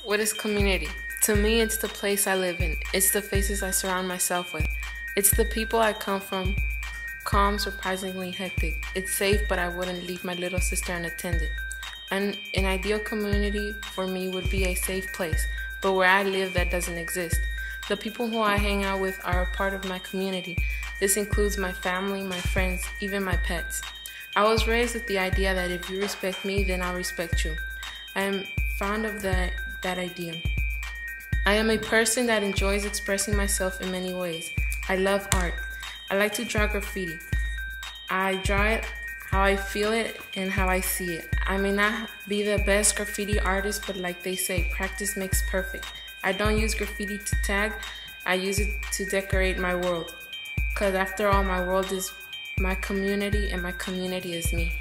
What is community? To me, it's the place I live in. It's the faces I surround myself with. It's the people I come from, calm, surprisingly hectic. It's safe, but I wouldn't leave my little sister unattended. An ideal community for me would be a safe place, but where I live, that doesn't exist. The people who I hang out with are a part of my community. This includes my family, my friends, even my pets. I was raised with the idea that if you respect me, then I'll respect you. I am fond of that idea. I am a person that enjoys expressing myself in many ways. I love art. I like to draw graffiti. I draw it how I feel it and how I see it. I may not be the best graffiti artist, but like they say, practice makes perfect. I don't use graffiti to tag, I use it to decorate my world. Because after all, my world is my community and my community is me.